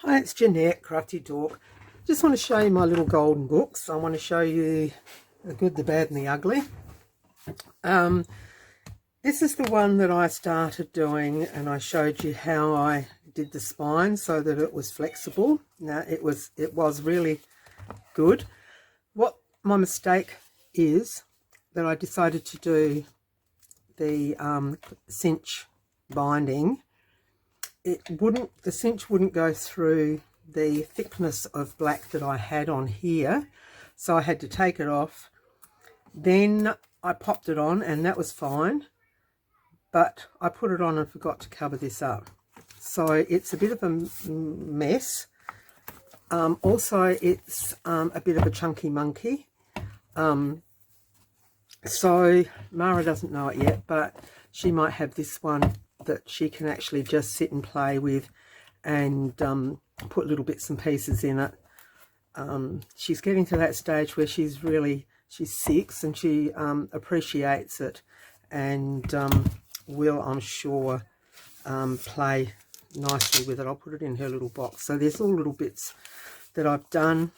Hi, it's Jeanette, Crafty Talk. Just want to show you my little golden books. I want to show you the good, the bad and the ugly. This is the one that I started doing, and I showed you how I did the spine so that it was flexible. Now it was really good. What my mistake is that I decided to do the cinch binding. The cinch wouldn't go through the thickness of black that I had on here, so I had to take it off. Then I popped it on and that was fine, but I put it on and forgot to cover this up, so it's a bit of a mess. Also it's a bit of a chunky monkey, so Mara doesn't know it yet, but she might have this one that she can actually just sit and play with and put little bits and pieces in it. She's getting to that stage where she's 6 and she appreciates it, and will, I'm sure, play nicely with it. I'll put it in her little box. So there's all little bits that I've done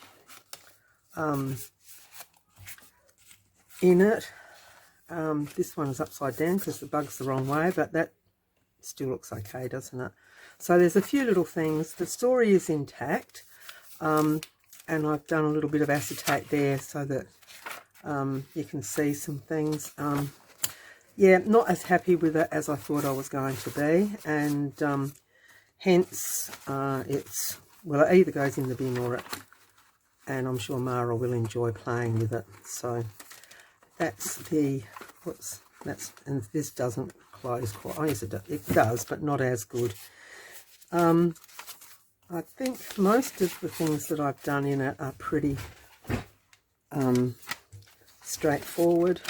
in it. This one is upside down because the bug's the wrong way, but that still looks okay, doesn't it? So there's a few little things. The story is intact, and I've done a little bit of acetate there so that you can see some things. Yeah, not as happy with it as I thought I was going to be, and hence it either goes in the bin or and I'm sure Mara will enjoy playing with it. So that's and this doesn't close quite. I guess it does, but not as good. I think most of the things that I've done in it are pretty straightforward.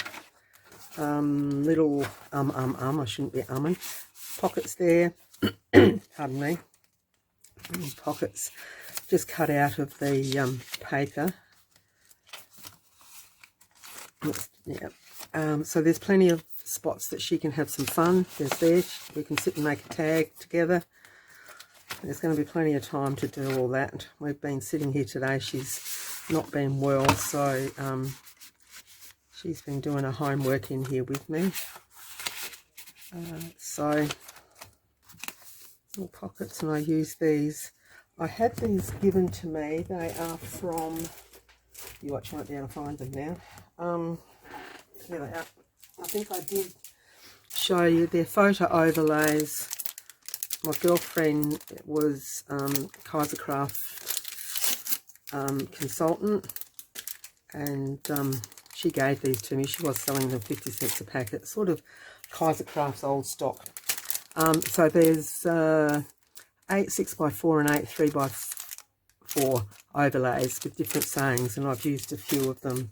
Little I shouldn't be umming. Pockets there. Pardon me. Pockets just cut out of the paper. Yeah. So there's plenty of spots that she can have some fun. We can sit and make a tag together. There's going to be plenty of time to do all that. We've been sitting here today. She's not been well, so she's been doing her homework in here with me. So little pockets, and I use these. I had these given to me. They are from, you watch, I won't be able to find them now. Here they are. I think I did show you their photo overlays. My girlfriend was Kaiser Craft consultant, and she gave these to me. She was selling them 50 cents a packet, sort of Kaiser Craft's old stock. So there's 8 6x4 and 8 3x4 overlays with different sayings, and I've used a few of them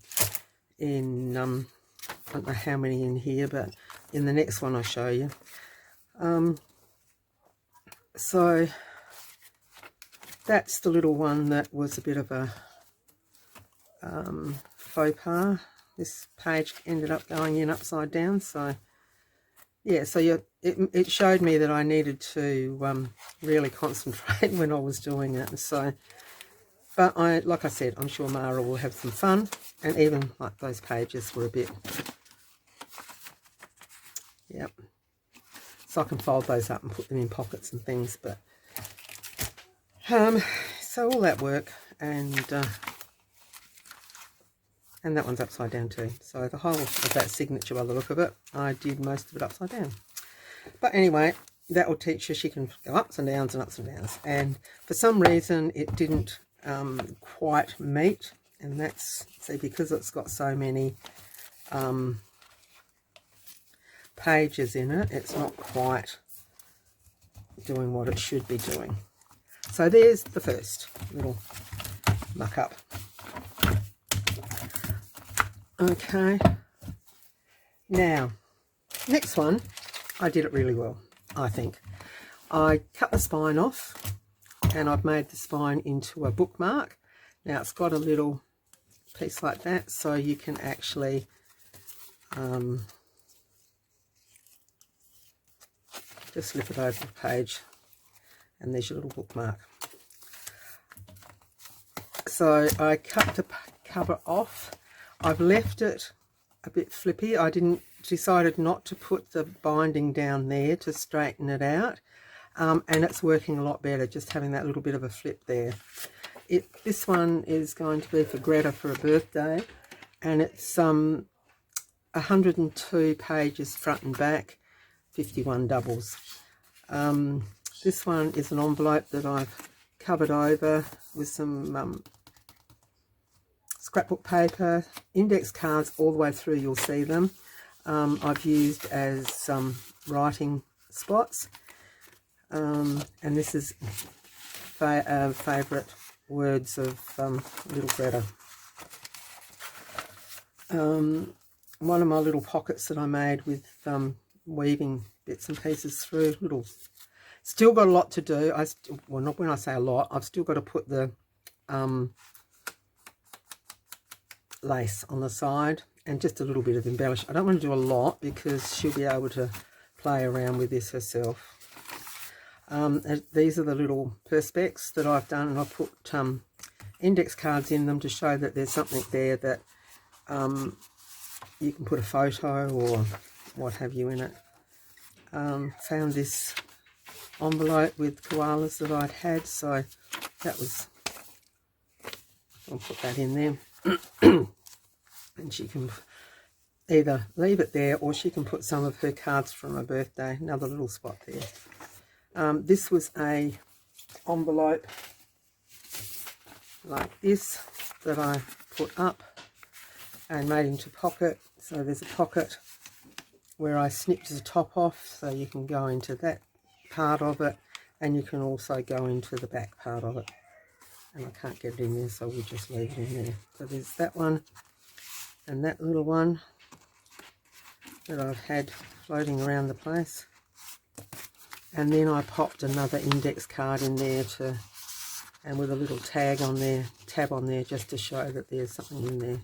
in I don't know how many in here, but in the next one I'll show you. So that's the little one that was a bit of a faux pas. This page ended up going in upside down, so yeah, so it showed me that I needed to really concentrate when I was doing it. So, but like I said, I'm sure Mara will have some fun, and even like those pages were a bit, yep. So I can fold those up and put them in pockets and things. But so all that work, and that one's upside down too. So the whole of that signature, by the look of it, I did most of it upside down. But anyway, that will teach her she can go ups and downs and ups and downs. And for some reason, it didn't quite meet, and that's, see, because it's got so many pages in it, it's not quite doing what it should be doing. So there's the first little muck up. Okay, now next one, I did it really well, I think. I cut the spine off, and I've made the spine into a bookmark. Now it's got a little piece like that, so you can actually just flip it over the page, and there's your little bookmark. So I cut the cover off. I've left it a bit flippy. I decided not to put the binding down there to straighten it out, and it's working a lot better just having that little bit of a flip there. This one is going to be for Greta for a birthday, and it's 102 pages front and back, 51 doubles. This one is an envelope that I've covered over with some scrapbook paper, index cards all the way through, you'll see them. I've used as writing spots, and this is favourite words of little Greta. One of my little pockets that I made with weaving bits and pieces through, still got a lot to do. Well, not when I say a lot, I've still got to put the lace on the side and just a little bit of embellish. I don't want to do a lot because she'll be able to play around with this herself. These are the little perspex that I've done, and I've put index cards in them to show that there's something there that you can put a photo or what have you in it. Found this envelope with koalas that I'd had, so that was, I'll put that in there. And she can either leave it there or she can put some of her cards from her birthday. Another little spot there. This was a envelope like this that I put up and made into pocket. So there's a pocket where I snipped the top off, so you can go into that part of it, and you can also go into the back part of it. And I can't get it in there, so we'll just leave it in there. So there's that one and that little one that I've had floating around the place. And then I popped another index card in there and with a little tab on there, just to show that there's something in there.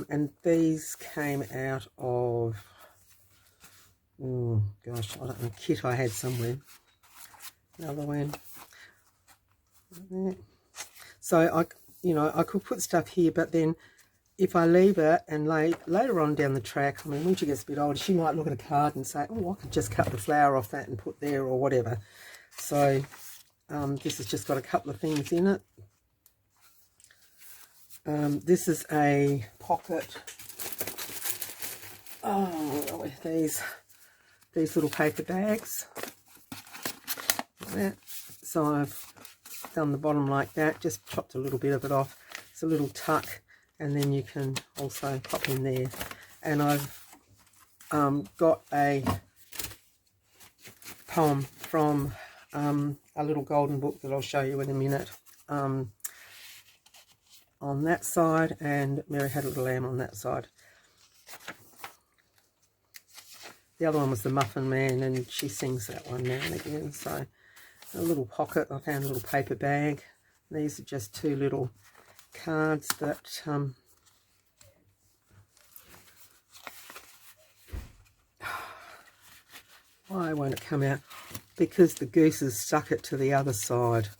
And these came out of, oh gosh, I don't know, a kit I had somewhere. Another one. So I could put stuff here, but then if I leave it and later on down the track, I mean, when she gets a bit older, she might look at a card and say, oh, I could just cut the flower off that and put there or whatever. So this has just got a couple of things in it. This is a pocket. Oh, these little paper bags. Like that. So I've done the bottom like that, just chopped a little bit of it off. It's a little tuck, and then you can also pop in there. And I've got a poem from a little golden book that I'll show you in a minute on that side, and Mary Had a Little Lamb on that side. The other one was the Muffin Man, and she sings that one now and again. So a little pocket, I found a little paper bag. These are just two little cards that why won't it come out? Because the goose has stuck it to the other side.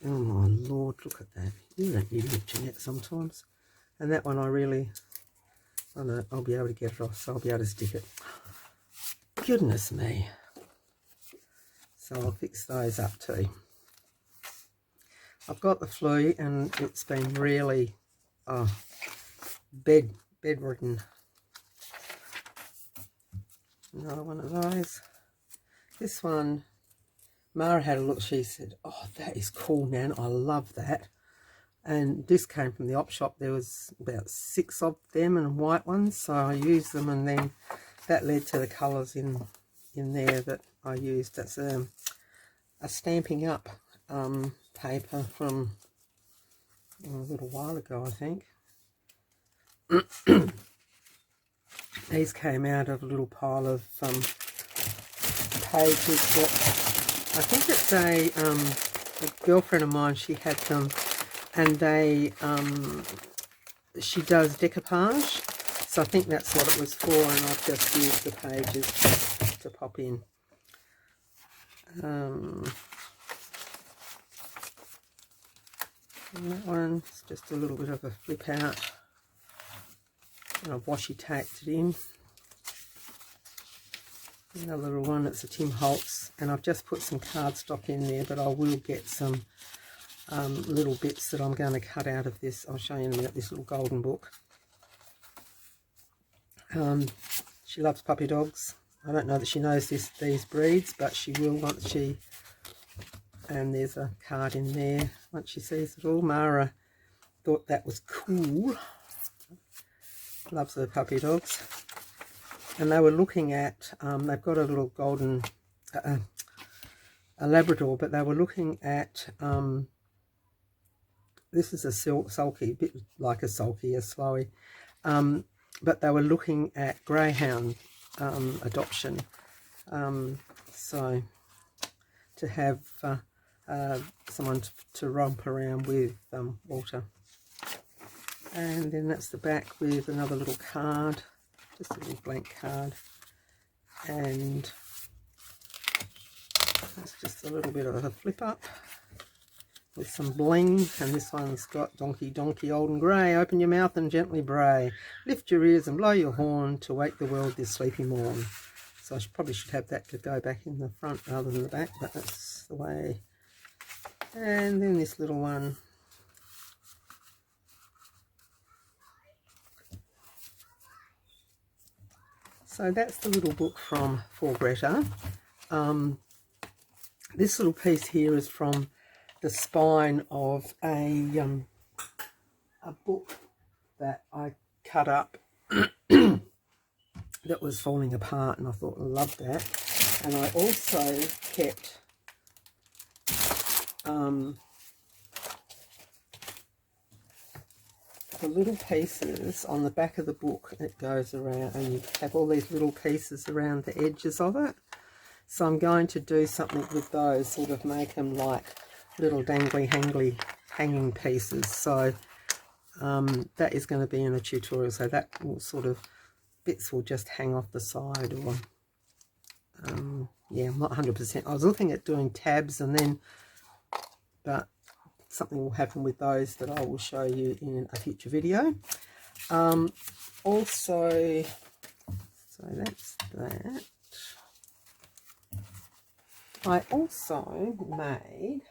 Oh my lord, look at that. You're an idiot, Jeanette, sometimes. And that one I know, I'll be able to get it off, so I'll be able to stick it. Goodness me. So I'll fix those up too. I've got the flu and it's been really bedridden. Another one of those. This one, Mara had a look. She said, oh, that is cool, Nan. I love that. And this came from the op shop. There was about 6 of them and white ones. So I used them, and then that led to the colours in there that I used. That's a Stamping Up paper from a little while ago, I think. These came out of a little pile of pages that I think it's a girlfriend of mine. She had them, and she does decoupage, so I think that's what it was for, and I've just used the pages to pop in. And that one's just a little bit of a flip out. And I've washi taped it in. Another little one, it's a Tim Holtz, and I've just put some cardstock in there, but I will get some little bits that I'm going to cut out of this. I'll show you in a minute, this little golden book. She loves puppy dogs. I don't know that she knows these breeds, but she will once she... And there's a card in there once she sees it all. Mara thought that was cool. Loves her puppy dogs. And they were looking at, they've got a little golden, a Labrador, but they were looking at, this is a sulky, a bit like a sulky, a slowy, but they were looking at greyhound adoption. So to have someone to romp around with Walter. And then that's the back with another little card, just a little blank card, and that's just a little bit of a flip up with some bling. And this one's got donkey, donkey, old and grey, open your mouth and gently bray, lift your ears and blow your horn to wake the world this sleepy morn. So I probably should have that to go back in the front rather than the back, but that's the way. And then this little one, so that's the little book from For Greta. This little piece here is from the spine of a book that I cut up that was falling apart, and I thought I loved that. And I also kept the little pieces on the back of the book. It goes around and you have all these little pieces around the edges of it. So I'm going to do something with those, sort of make them like little dangly hangly hanging pieces. So that is going to be in a tutorial, so that will sort of, bits will just hang off the side, or yeah, I'm not 100%. I was looking at doing tabs and then, but something will happen with those that I will show you in a future video. Also, so that's that. I also made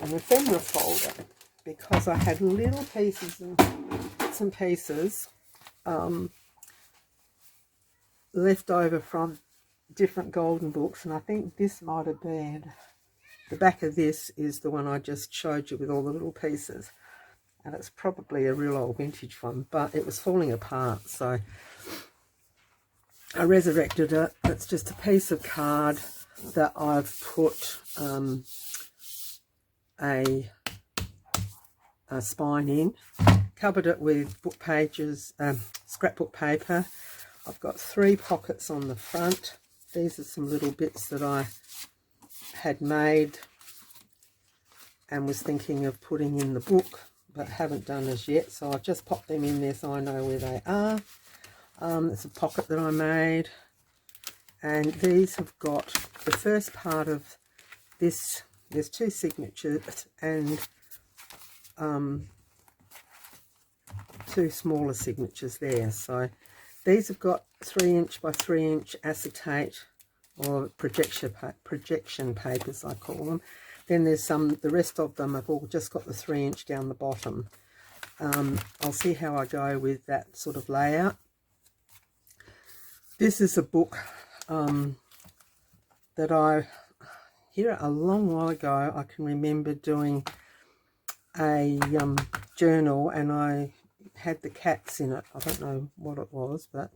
an ephemera folder because I had little pieces and bits and pieces left over from different golden books, and I think this might have been, the back of this is the one I just showed you with all the little pieces, and it's probably a real old vintage one, but it was falling apart, so I resurrected it. It's just a piece of card that I've put a spine in, covered it with book pages, scrapbook paper. I've got 3 pockets on the front. These are some little bits that I had made and was thinking of putting in the book, but haven't done as yet. So I've just popped them in there so I know where they are. It's a pocket that I made. And these have got the first part of this. There's 2 signatures and 2 smaller signatures there. So these have got 3" by 3" acetate or projection papers, I call them. Then there's the rest of them have all just got the 3" down the bottom. I'll see how I go with that sort of layout. This is a book that I, here a long while ago, I can remember doing a journal, and I had the cats in it. I don't know what it was, but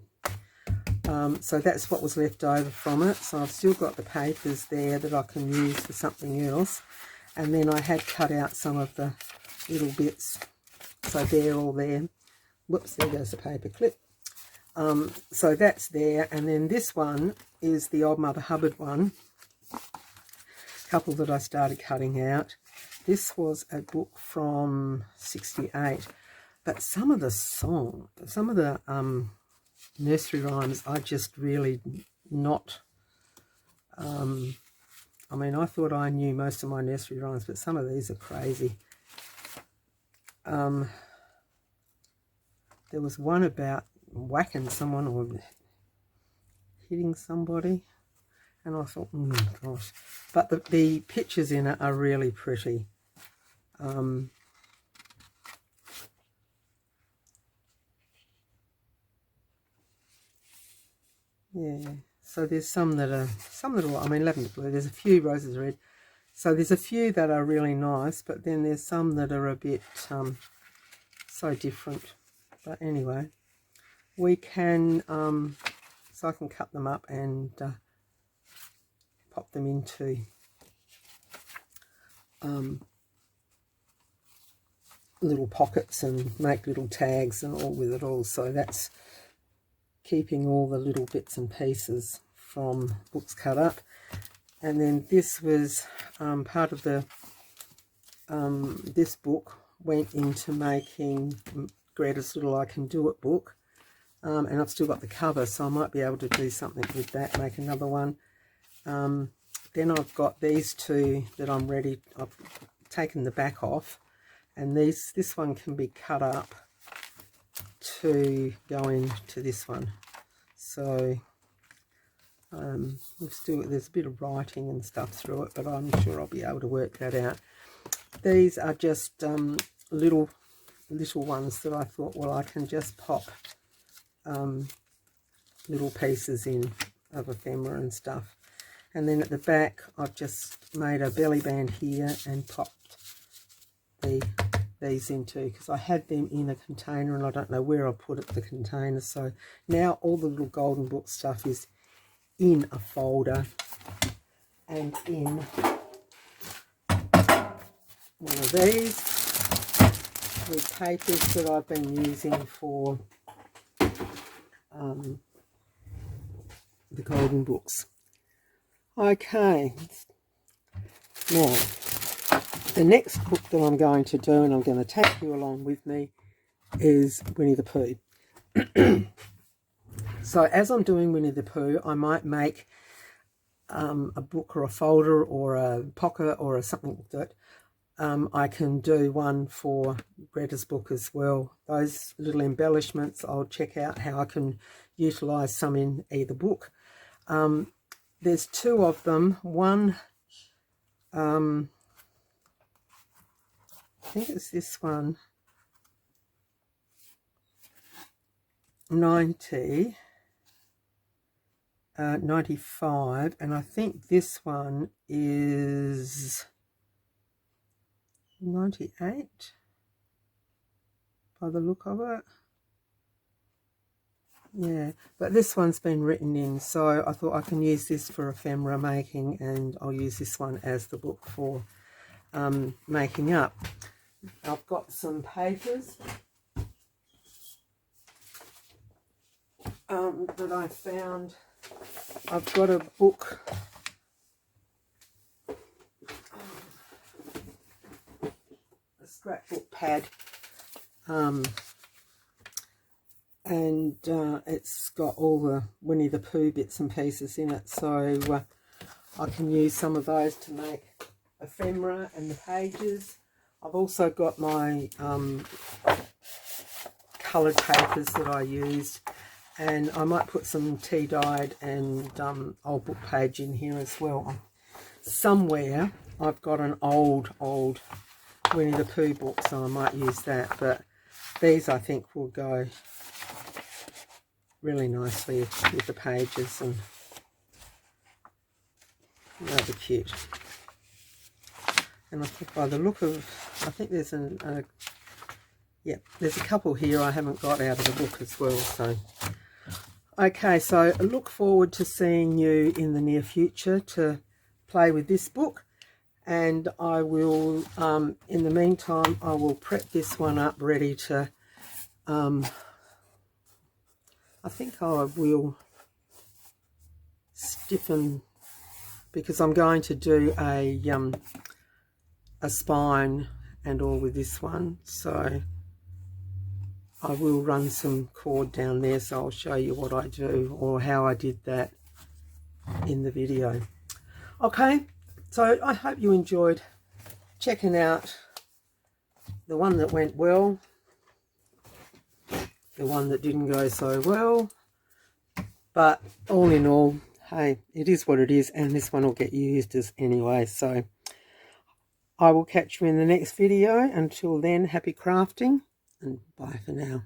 so that's what was left over from it. So I've still got the papers there that I can use for something else. And then I had cut out some of the little bits, so they're all there. Whoops, there goes the paper clip. So that's there. And then this one is the Old Mother Hubbard one, couple that I started cutting out. This was a book from 68, but some of the nursery rhymes I just really not, I'm I mean, I thought I knew most of my nursery rhymes, but some of these are crazy. There was one about whacking someone or hitting somebody, and I thought, gosh. But the pictures in it are really pretty. Yeah, so there's some that are, I mean, lavender blue, there's a few roses red. So there's a few that are really nice, but then there's some that are a bit so different. But anyway, we can, so I can cut them up and pop them into little pockets and make little tags and all with it all. So that's keeping all the little bits and pieces from books cut up. And then this was part of the this book went into making Greta's Little I Can Do It book, and I've still got the cover, so I might be able to do something with that, make another one. Then I've got these two that I'm ready. I've taken the back off, and this one can be cut up to go into this one. So there's a bit of writing and stuff through it, but I'm sure I'll be able to work that out. These are just little ones that I thought, well, I can just pop little pieces in of ephemera and stuff. And then at the back, I've just made a belly band here and popped these into, because I had them in a container and I don't know where I put the container. So now all the little golden book stuff is in a folder and in one of these with papers that I've been using for the golden books. Okay, now the next book that I'm going to do, and I'm going to take you along with me, is Winnie the Pooh. So as I'm doing Winnie the Pooh, I might make a book or a folder or a pocket or something that I can do one for Greta's book as well. Those little embellishments, I'll check out how I can utilise some in either book. There's two of them. One, I think it's this one, 95, and I think this one is 98 by the look of it. Yeah, but this one's been written in, so I thought I can use this for ephemera making, and I'll use this one as the book for making up. I've got some papers that I found. I've got a book, a scrapbook pad, and it's got all the Winnie the Pooh bits and pieces in it, so I can use some of those to make ephemera and the pages. I've also got my coloured papers that I used, and I might put some tea dyed and old book page in here as well. Somewhere I've got an old Winnie the Pooh book, so I might use that, but these I think will go really nicely with the pages, and they'll be cute. And I think by the look of, I think there's there's a couple here I haven't got out of the book as well. So okay, so I look forward to seeing you in the near future to play with this book, and I will in the meantime I will prep this one up ready to I think I will stiffen, because I'm going to do a spine and all with this one, so I will run some cord down there, so I'll show you what I do or how I did that in the video. Okay, So I hope you enjoyed checking out the one that went well, the one that didn't go so well, but all in all, hey, it is what it is, and this one will get used as anyway. So I will catch you in the next video. Until then, happy crafting, and bye for now.